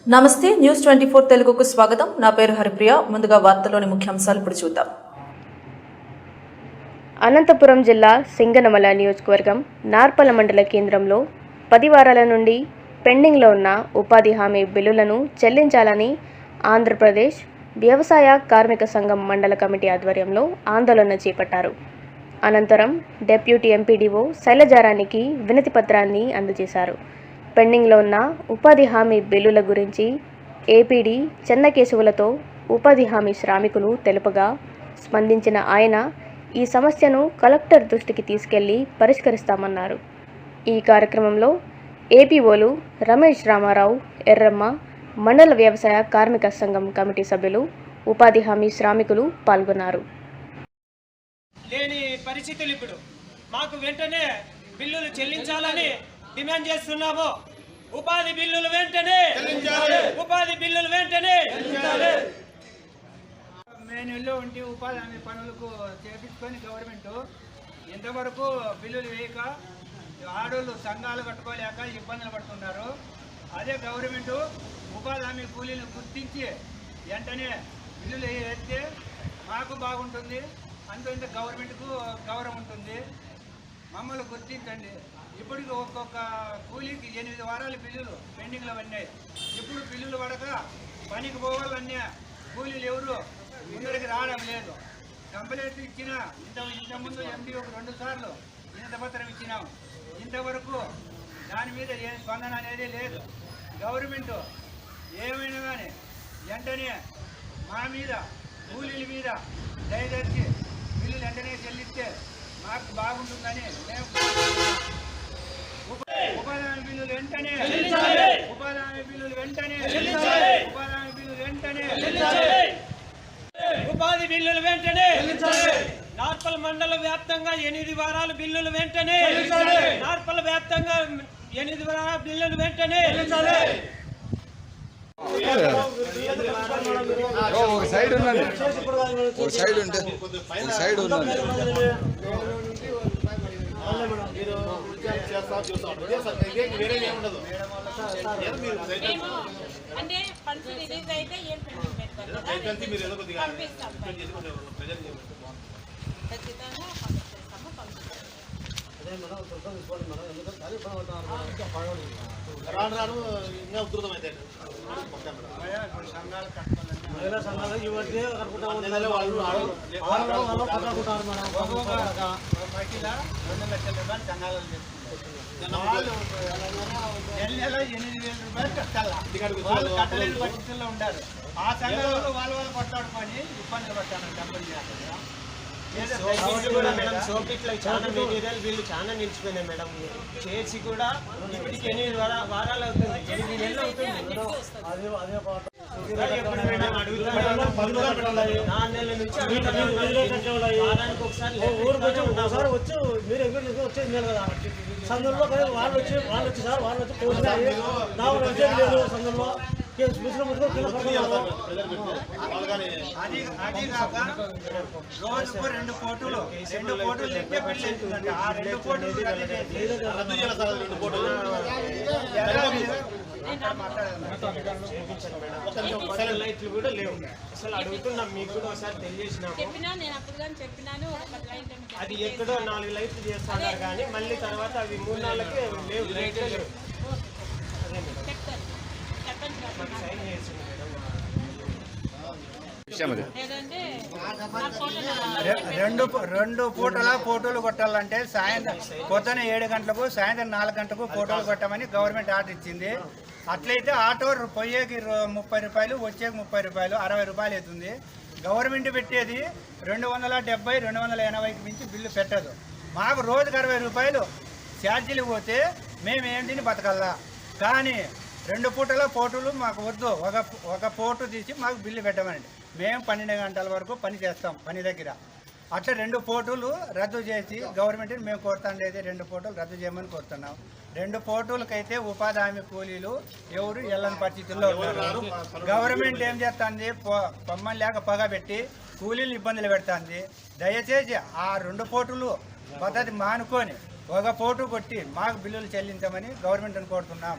నమస్తే న్యూస్ 24 తెలుగుకు స్వాగతం. నా పేరు హరిప్రియ. ముందుగా వార్తలోని ముఖ్యాంశాలు ఇప్పుడు చూద్దాం. అనంతపురం జిల్లా సింగనమల నియోజకవర్గం నార్పల మండల కేంద్రంలో 10 వారాల నుండి పెండింగ్లో ఉన్న ఉపాధి హామీ బిల్లులను చెల్లించాలని ఆంధ్రప్రదేశ్ వ్యవసాయ కార్మిక సంఘం మండల కమిటీ ఆధ్వర్యంలో ఆందోళన చేపట్టారు. అనంతరం డిప్యూటీ ఎంపీడీఓ శైలజారానికి వినతి పత్రాన్ని అందజేశారు. పెండింగ్లో ఉన్న ఉపాధి హామీ బిల్లుల గురించి ఏపీడీ చెన్నకేశవులతో ఉపాధి హామీ శ్రామికులు తెలుపగా స్పందించిన ఆయన ఈ సమస్యను కలెక్టర్ దృష్టికి తీసుకెళ్లి పరిష్కరిస్తామన్నారు. ఈ కార్యక్రమంలో ఏపీఓలు రమేష్ రామారావు, ఎర్రమ్మ, మండల వ్యవసాయ కార్మిక సంఘం కమిటీ సభ్యులు, ఉపాధి హామీ శ్రామికులు పాల్గొన్నారు. లేని పరిస్థితులు ఇప్పుడు మాకు వెంటనే బిల్లులు చెల్లించాలని డిమాండ్ చేస్తున్నాము. ఉపాధి బిల్లులు వెంటనే ఉపాధి బిల్లులు వెంటనే మేనుల్లో ఉండి ఉపాధి హామీ పనులకు చేపించుకొని గవర్నమెంట్ ఇంతవరకు బిల్లులు వేయక ఆడోళ్ళు సంఘాలు కట్టుకోలేక ఇబ్బందులు పడుతున్నారు. అదే గవర్నమెంట్ ఉపాధి హామీ కూలీలు గుర్తించి వెంటనే బిల్లులు వేస్తే మాకు బాగుంటుంది. అంత ఇంత గవర్నమెంట్కు గౌరవం ఉంటుంది. మమ్మల్ని గుర్తించండి. ఇప్పటికి ఒక్కొక్క కూలీకి 8 వారాల బిల్లులు పెండింగ్లో ఉన్నాయి. ఇప్పుడు బిల్లులు పడక పనికి పోవాలన్నీ కూలీలు ఎవరు ముందరికి రావడం లేదు. కంప్లైంట్ ఇచ్చినా ఇంతకుముందు ఎంపీ ఒక 2 సార్లు వినతిపత్రం ఇచ్చినాము. ఇంతవరకు దాని మీద ఏ స్పందన అనేది లేదు. గవర్నమెంట్ ఏమైనా కానీ వెంటనే మా మీద కూలీల మీద దయచేసి బిల్లులు వెంటనే చెల్లిస్తే మాకు బాగుంటుందని మేము ఉపాధి హామీ బిల్లులు వెంటనే ఉపాధి హామీ బిల్లులు వెంటనే ఉపాధి హామీ బిల్లులు వెంటనే ఉపాధి బిల్లులు వెంటనే నార్పల్ మండల వ్యాప్తంగా 8 వారాల బిల్లులు వెంటనే నార్పల్ వ్యాప్తంగా 8 వారాల బిల్లులు వెంటనే ఒక సైడ్ ఉండండి, ఒక సైడ్ ఉంటే ఒక సైడ్ ఉండండి. అంటే ఫండ్స్ రిలీజ్ అయితే ఏం పెండింగ్ పెట్టారు పంపిస్తాం. ఖచ్చితంగా పంపిస్తాము. రాను ఇంకా ఉధృతమైతే మహిళా సంఘాలు ఈ మధ్య మహిళ 2 లక్షల రూపాయలు సంఘాలు నెల 8,000 రూపాయలు కట్టాలి. కట్టలేని పరిస్థితుల్లో ఉండారు. ఆ సంఘాలు వాళ్ళు కొట్టాడుకొని ఇబ్బందులు పట్టాను. డబ్బులు సోపిట్లో చాలా మెటీరియల్ వీళ్ళు చాలా నిలిచిపోయినాయి మేడం. చేసి కూడా ఇప్పటికి 8 వారాలు అవుతుంది, 8 నెలలు అవుతుంది. 4 నెలల నుంచి వారానికి ఒకసారి వచ్చి మీరు ఎక్కడ వచ్చేది మేలు కదా. సంఘంలో వాళ్ళు వచ్చి సార్ వాళ్ళు వచ్చి లేదు సంఘంలో అది కాక రోజుకు 2 కోట్లు లెక్కే బిల్లు అవుతుందంటే ఆ 2 కోట్లు లైట్లు కూడా లేవు. అసలు అడుగుతున్నాం, మీకు కూడా ఒకసారి తెలియజేసినాము. అది ఎక్కడో 4 లైట్లు చేస్తున్నారు కానీ మళ్ళీ తర్వాత అవి 3 నెలలకి లేవు, లైట్లు లేవు. రెండు పూటల ఫోటోలు కొట్టాలంటే సాయంత్రం పొద్దున 7 గంటలకు సాయంత్రం 4 గంటలకు ఫోటోలు కొట్టమని గవర్నమెంట్ ఆర్డర్ ఇచ్చింది. అట్లయితే ఆటో పోయేకి 30 రూపాయలు, వచ్చేకి 30 రూపాయలు, 60 రూపాయలు అవుతుంది. గవర్నమెంట్ పెట్టేది 270, 280కి మించి బిల్లు పెట్టదు. మాకు రోజుకు 60 రూపాయలు ఛార్జీలు పోతే మేము ఏంటిని బతకల్లా. కానీ 2 పూటల ఫోటోలు మాకు వద్దు. ఒక ఫోటో తీసి మాకు బిల్లు పెట్టమనండి. మేము 12 గంటల వరకు పని చేస్తాం పని దగ్గర. అట్లా 2 ఫోటోలు రద్దు చేసి గవర్నమెంట్ని మేము కోరుతాండేది 2 ఫోటోలు రద్దు చేయమని కోరుతున్నాం. 2 ఫోటోలకైతే ఉపాధి హామీ కూలీలు ఎవరు వెళ్ళని పరిస్థితుల్లో ఉన్నారు. గవర్నమెంట్ ఏం చేస్తుంది, పొమ్మని లేక పగ పెట్టి కూలీలు ఇబ్బందులు పెడుతుంది. దయచేసి ఆ 2 ఫోటోలు పద్ధతి మానుకొని ఒక ఫోటో కొట్టి మాకు బిల్లులు చెల్లించమని గవర్నమెంట్ని కోరుతున్నాం.